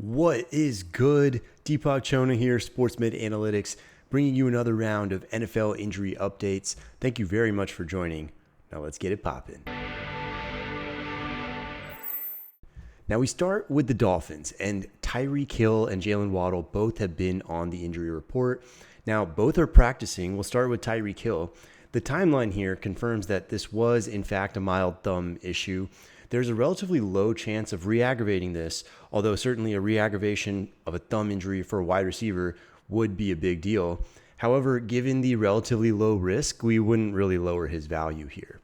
What is good? Deepak Chona here, SportsMed Analytics, bringing you another round of NFL injury updates. Thank you very much for joining. Now let's get it popping. Now we start with the Dolphins, and Tyreek Hill and Jaylen Waddle both have been on the injury report. Now both are practicing. We'll start with Tyreek Hill. The timeline here confirms that this was in fact a mild thumb issue. There's a relatively low chance of re-aggravating this, although certainly a re-aggravation of a thumb injury for a wide receiver would be a big deal. However, given the relatively low risk, we wouldn't really lower his value here.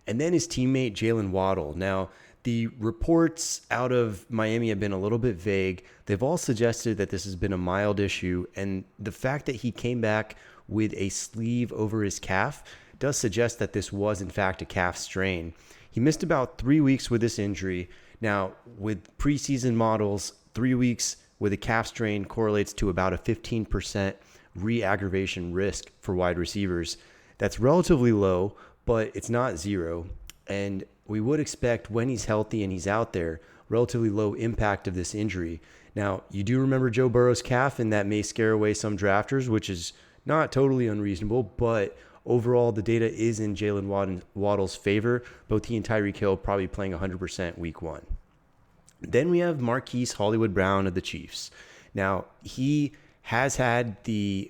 And then his teammate Jaylen Waddle. Now, the reports out of Miami have been a little bit vague. They've all suggested that this has been a mild issue, and the fact that he came back with a sleeve over his calf does suggest that this was in fact a calf strain. He missed about 3 weeks with this injury. Now, with preseason models, 3 weeks with a calf strain correlates to about a 15% re-aggravation risk for wide receivers. That's relatively low, but it's not zero. And we would expect when he's healthy and he's out there, relatively low impact of this injury. Now, you do remember Joe Burrow's calf, and that may scare away some drafters, which is not totally unreasonable, but overall, the data is in Jaylen Waddle's favor. Both he and Tyreek Hill probably playing 100% week one. Then we have Marquise Hollywood Brown of the Chiefs. Now, he has had the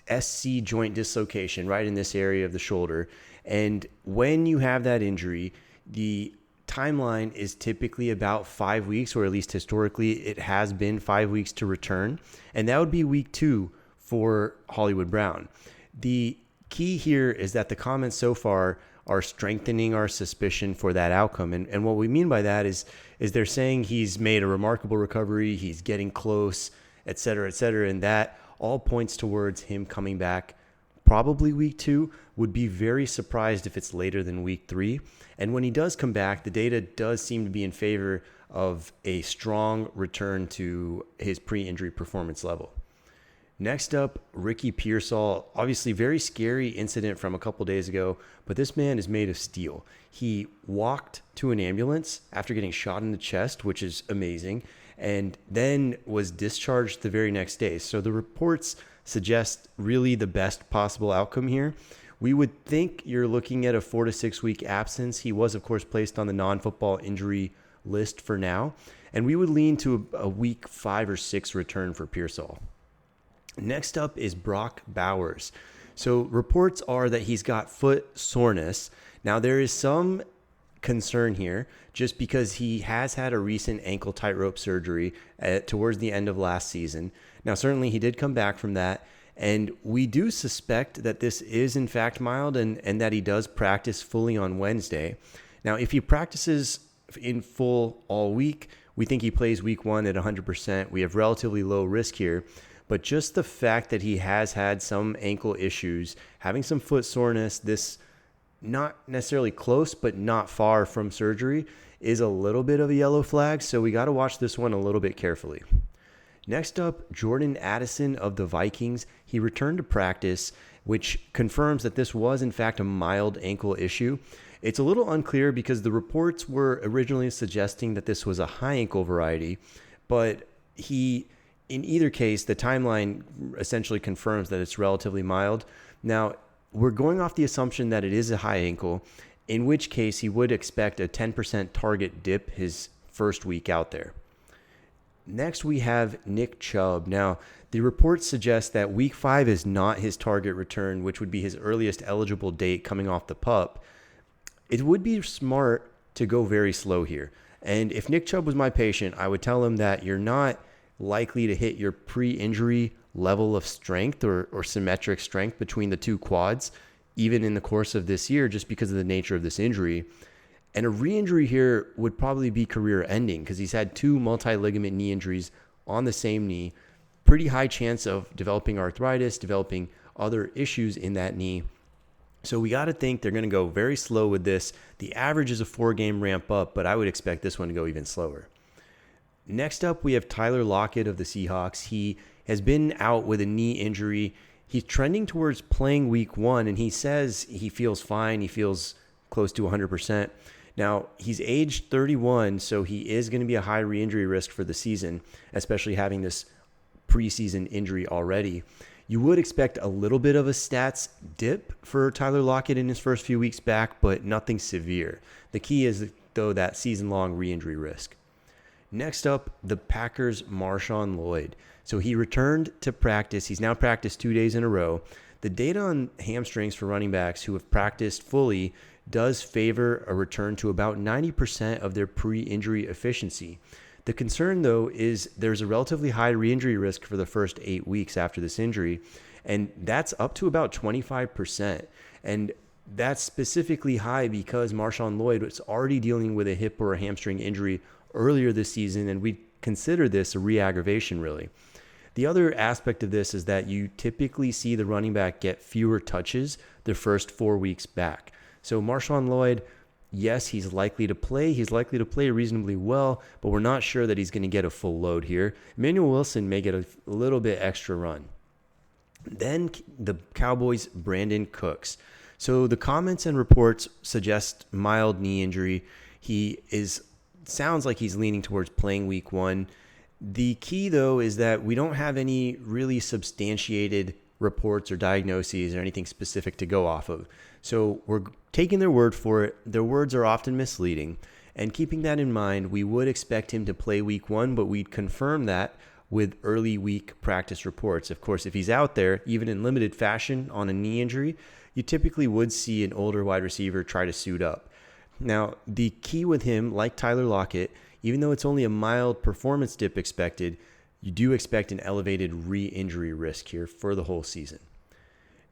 SC joint dislocation right in this area of the shoulder. And when you have that injury, the timeline is typically about 5 weeks, or at least historically, it has been 5 weeks to return. And that would be week 2 for Hollywood Brown. The key here is that the comments so far are strengthening our suspicion for that outcome. And what we mean by that is they're saying he's made a remarkable recovery, he's getting close, et cetera, and that all points towards him coming back probably week 2. Would be very surprised if it's later than week 3. And when he does come back, the data does seem to be in favor of a strong return to his pre-injury performance level. Next up, Ricky Pearsall. Obviously, very scary incident from a couple days ago, but this man is made of steel. He walked to an ambulance after getting shot in the chest, which is amazing, and then was discharged the very next day. So the reports suggest really the best possible outcome here. We would think you're looking at a 4 to 6 week absence. He was, of course, placed on the non-football injury list for now, and we would lean to a week 5 or 6 return for Pearsall. Next up is Brock Bowers. So reports are that he's got foot soreness. Now there is some concern here just because he has had a recent ankle tightrope surgery towards the end of last season. Now certainly he did come back from that, and we do suspect that this is in fact mild and that he does practice fully on Wednesday. Now if he practices in full all week, we think he plays week 1 at 100%. We have relatively low risk here. But just the fact that he has had some ankle issues, having some foot soreness, this not necessarily close, but not far from surgery, is a little bit of a yellow flag. So we got to watch this one a little bit carefully. Next up, Jordan Addison of the Vikings. He returned to practice, which confirms that this was in fact a mild ankle issue. It's a little unclear because the reports were originally suggesting that this was a high ankle variety, but in either case, the timeline essentially confirms that it's relatively mild. Now, we're going off the assumption that it is a high ankle, in which case he would expect a 10% target dip his first week out there. Next, we have Nick Chubb. Now, the reports suggest that week 5 is not his target return, which would be his earliest eligible date coming off the PUP. It would be smart to go very slow here. And if Nick Chubb was my patient, I would tell him that you're not likely to hit your pre-injury level of strength or symmetric strength between the two quads, even in the course of this year, just because of the nature of this injury. And a re-injury here would probably be career-ending because he's had 2 multi-ligament knee injuries on the same knee. Pretty high chance of developing arthritis, developing other issues in that knee. So we got to think they're going to go very slow with this. The average is a 4-game ramp up, but I would expect this one to go even slower. Next up, we have Tyler Lockett of the Seahawks. He has been out with a knee injury. He's trending towards playing week 1, and he says he feels fine. He feels close to 100%. Now, he's age 31, so he is going to be a high re-injury risk for the season, especially having this preseason injury already. You would expect a little bit of a stats dip for Tyler Lockett in his first few weeks back, but nothing severe. The key is, though, that season-long re-injury risk. Next up, the Packers' MarShawn Lloyd. So he returned to practice. He's now practiced 2 days in a row. The data on hamstrings for running backs who have practiced fully does favor a return to about 90% of their pre-injury efficiency. The concern, though, is there's a relatively high re-injury risk for the first 8 weeks after this injury, and that's up to about 25%. And that's specifically high because MarShawn Lloyd was already dealing with a hip or a hamstring injury earlier this season, and we consider this a re-aggravation, really. The other aspect of this is that you typically see the running back get fewer touches the first 4 weeks back. So MarShawn Lloyd, yes, he's likely to play. He's likely to play reasonably well, but we're not sure that he's going to get a full load here. Emmanuel Wilson may get a little bit extra run. Then the Cowboys' Brandin Cooks. So the comments and reports suggest mild knee injury. Sounds like he's leaning towards playing week 1. The key, though, is that we don't have any really substantiated reports or diagnoses or anything specific to go off of. So we're taking their word for it. Their words are often misleading. And keeping that in mind, we would expect him to play week 1, but we'd confirm that with early week practice reports. Of course, if he's out there, even in limited fashion on a knee injury, you typically would see an older wide receiver try to suit up. Now, the key with him, like Tyler Lockett, even though it's only a mild performance dip expected, you do expect an elevated re-injury risk here for the whole season.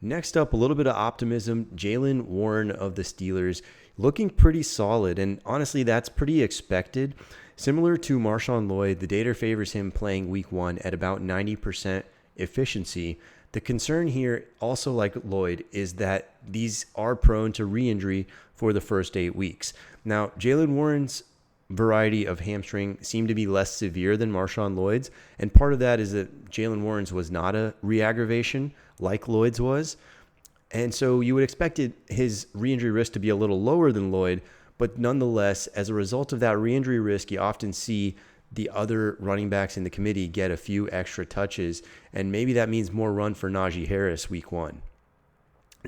Next up, a little bit of optimism. Jaylen Warren of the Steelers looking pretty solid, and honestly, that's pretty expected. Similar to MarShawn Lloyd, the data favors him playing week 1 at about 90% efficiency. The concern here, also like Lloyd, is that these are prone to re-injury for the first 8 weeks. Now, Jaylen Warren's variety of hamstring seemed to be less severe than MarShawn Lloyd's, and part of that is that Jaylen Warren's was not a re-aggravation like Lloyd's was, and so you would expect his re-injury risk to be a little lower than Lloyd, but nonetheless, as a result of that re-injury risk, you often see the other running backs in the committee get a few extra touches, and maybe that means more run for Najee Harris week 1.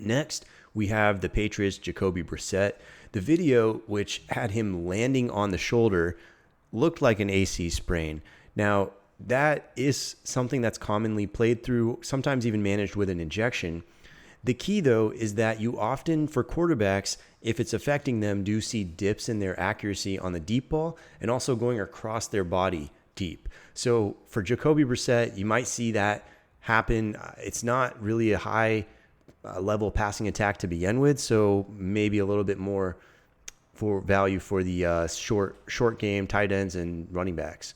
Next, we have the Patriots' Jacoby Brissett. The video, which had him landing on the shoulder, looked like an AC sprain. Now, that is something that's commonly played through, sometimes even managed with an injection. The key, though, is that you often, for quarterbacks, if it's affecting them, do see dips in their accuracy on the deep ball and also going across their body deep. So for Jacoby Brissett, you might see that happen. It's not really a high level passing attack to begin with, so maybe a little bit more for value for the short game tight ends and running backs.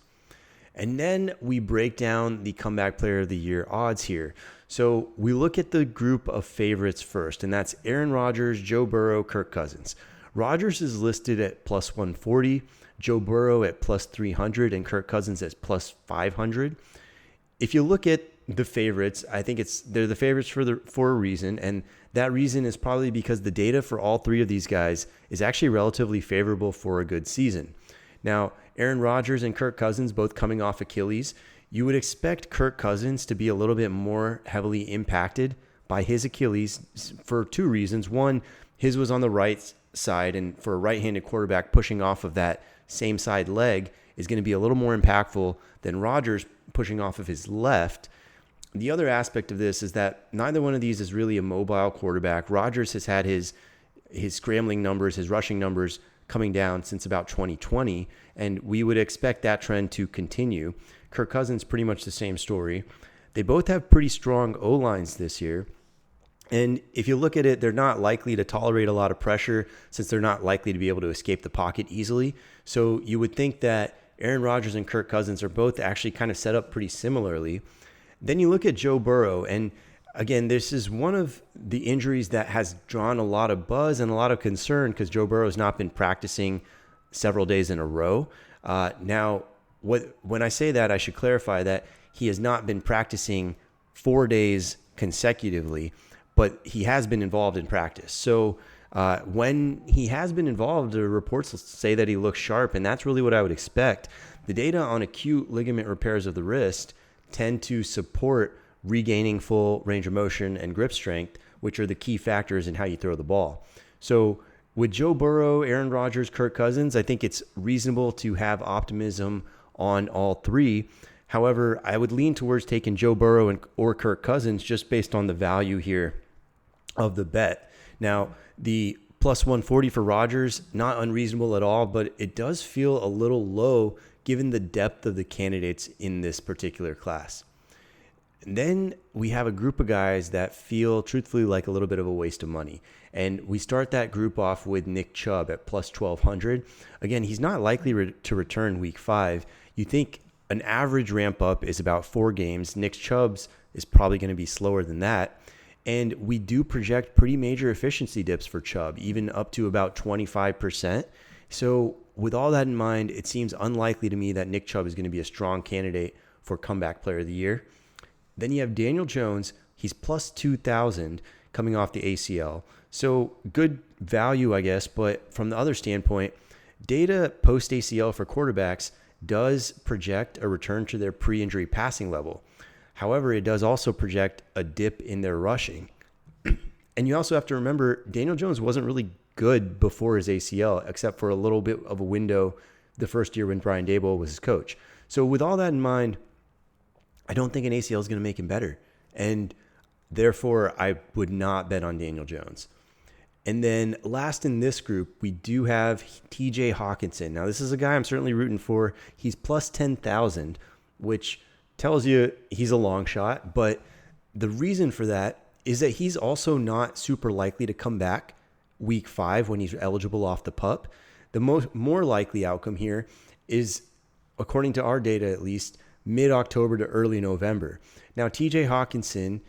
And then we break down the comeback player of the year odds here. So we look at the group of favorites first, and that's Aaron Rodgers, Joe Burrow, Kirk Cousins. Rodgers is listed at plus 140, Joe Burrow at plus 300, and Kirk Cousins at plus 500. If you look at the favorites, I think they're the favorites for a reason, and that reason is probably because the data for all three of these guys is actually relatively favorable for a good season. Now, Aaron Rodgers and Kirk Cousins both coming off Achilles. You would expect Kirk Cousins to be a little bit more heavily impacted by his Achilles for two reasons. One, his was on the right side, and for a right-handed quarterback, pushing off of that same side leg is going to be a little more impactful than Rodgers pushing off of his left. The other aspect of this is that neither one of these is really a mobile quarterback. Rodgers has had his scrambling numbers, his rushing numbers coming down since about 2020, and we would expect that trend to continue. Kirk Cousins, pretty much the same story. They both have pretty strong O-lines this year, and if you look at it, they're not likely to tolerate a lot of pressure since they're not likely to be able to escape the pocket easily. So you would think that Aaron Rodgers and Kirk Cousins are both actually kind of set up pretty similarly. Then you look at Joe Burrow, and again, this is one of the injuries that has drawn a lot of buzz and a lot of concern because Joe Burrow has not been practicing several days in a row. Now, when I say that, I should clarify that he has not been practicing 4 days consecutively, but he has been involved in practice. So When he has been involved, the reports say that he looks sharp, and that's really what I would expect. The data on acute ligament repairs of the wrist tend to support regaining full range of motion and grip strength, which are the key factors in how you throw the ball. So with Joe Burrow, Aaron Rodgers, Kirk Cousins, I think it's reasonable to have optimism on all three. However, I would lean towards taking Joe Burrow or Kirk Cousins just based on the value here of the bet. Now, the plus 140 for Rodgers, not unreasonable at all, but it does feel a little low given the depth of the candidates in this particular class. And then we have a group of guys that feel truthfully like a little bit of a waste of money. And we start that group off with Nick Chubb at plus 1,200. Again, he's not likely to return week 5. You think an average ramp up is about 4 games. Nick Chubb's is probably going to be slower than that. And we do project pretty major efficiency dips for Chubb, even up to about 25%. So with all that in mind, it seems unlikely to me that Nick Chubb is going to be a strong candidate for comeback player of the year. Then you have Daniel Jones. He's plus 2,000 coming off the ACL. So good value, I guess. But from the other standpoint, data post ACL for quarterbacks does project a return to their pre-injury passing level. However, it does also project a dip in their rushing. And you also have to remember, Daniel Jones wasn't really good before his ACL, except for a little bit of a window the first year when Brian Daboll was his coach. So with all that in mind, I don't think an ACL is going to make him better. And therefore, I would not bet on Daniel Jones. And then last in this group, we do have TJ Hockenson. Now, this is a guy I'm certainly rooting for. He's plus 10,000, which tells you he's a long shot. But the reason for that is that he's also not super likely to come back week 5 when he's eligible off the PUP. The more likely outcome here is, according to our data at least, mid-October to early November. Now, TJ Hockenson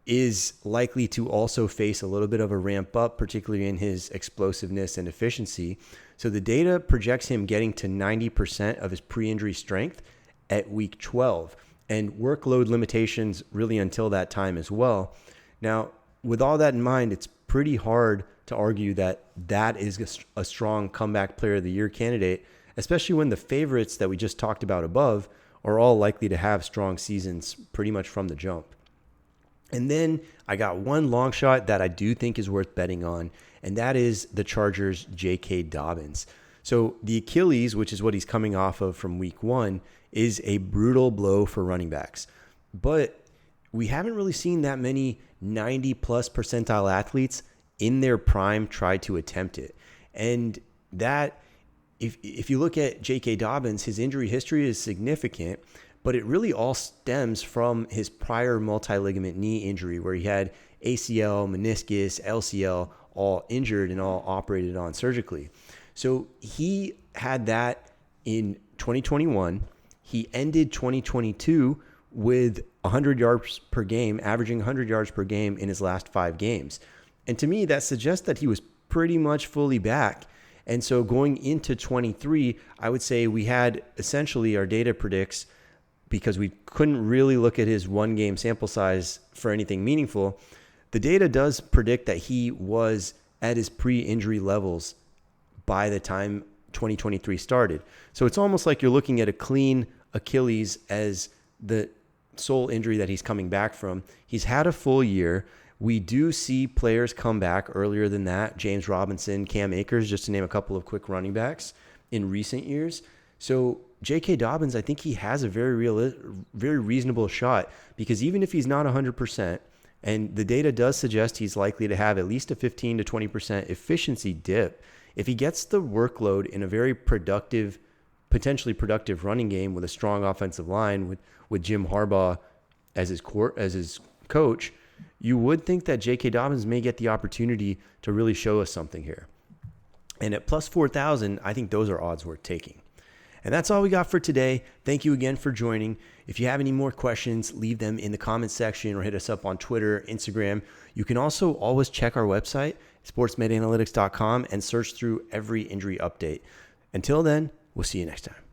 is likely to also face a little bit of a ramp up, particularly in his explosiveness and efficiency. So the data projects him getting to 90% of his pre-injury strength at week 12, and workload limitations really until that time as well. Now, with all that in mind, it's pretty hard to argue that that is a strong comeback player of the year candidate, especially when the favorites that we just talked about above are all likely to have strong seasons pretty much from the jump. And then I got one long shot that I do think is worth betting on, and that is the Chargers' J.K. Dobbins. So the Achilles, which is what he's coming off of from week 1, is a brutal blow for running backs. But we haven't really seen that many 90-plus percentile athletes in their prime try to attempt it. And that, if you look at J.K. Dobbins, his injury history is significant, but it really all stems from his prior multi-ligament knee injury where he had ACL, meniscus, LCL all injured and all operated on surgically. So he had that in 2021. He ended 2022 with 100 yards per game, averaging 100 yards per game in his last 5 games. And to me, that suggests that he was pretty much fully back. And so going into 23, I would say we had essentially our data predicts, because we couldn't really look at his 1-game sample size for anything meaningful, the data does predict that he was at his pre-injury levels by the time 2023 started. So it's almost like you're looking at a clean Achilles as the sole injury that he's coming back from. He's had a full year. We do see players come back earlier than that. James Robinson, Cam Akers, just to name a couple of quick running backs in recent years. So J.K. Dobbins, I think he has a very reasonable shot, because even if he's not 100%, and the data does suggest he's likely to have at least a 15 to 20% efficiency dip, if he gets the workload in a very productive, potentially productive running game with a strong offensive line with Jim Harbaugh as his coach, you would think that J.K. Dobbins may get the opportunity to really show us something here. And at plus 4,000, I think those are odds worth taking. And that's all we got for today. Thank you again for joining. If you have any more questions, leave them in the comments section or hit us up on Twitter, Instagram. You can also always check our website, sportsmedanalytics.com, and search through every injury update. Until then, we'll see you next time.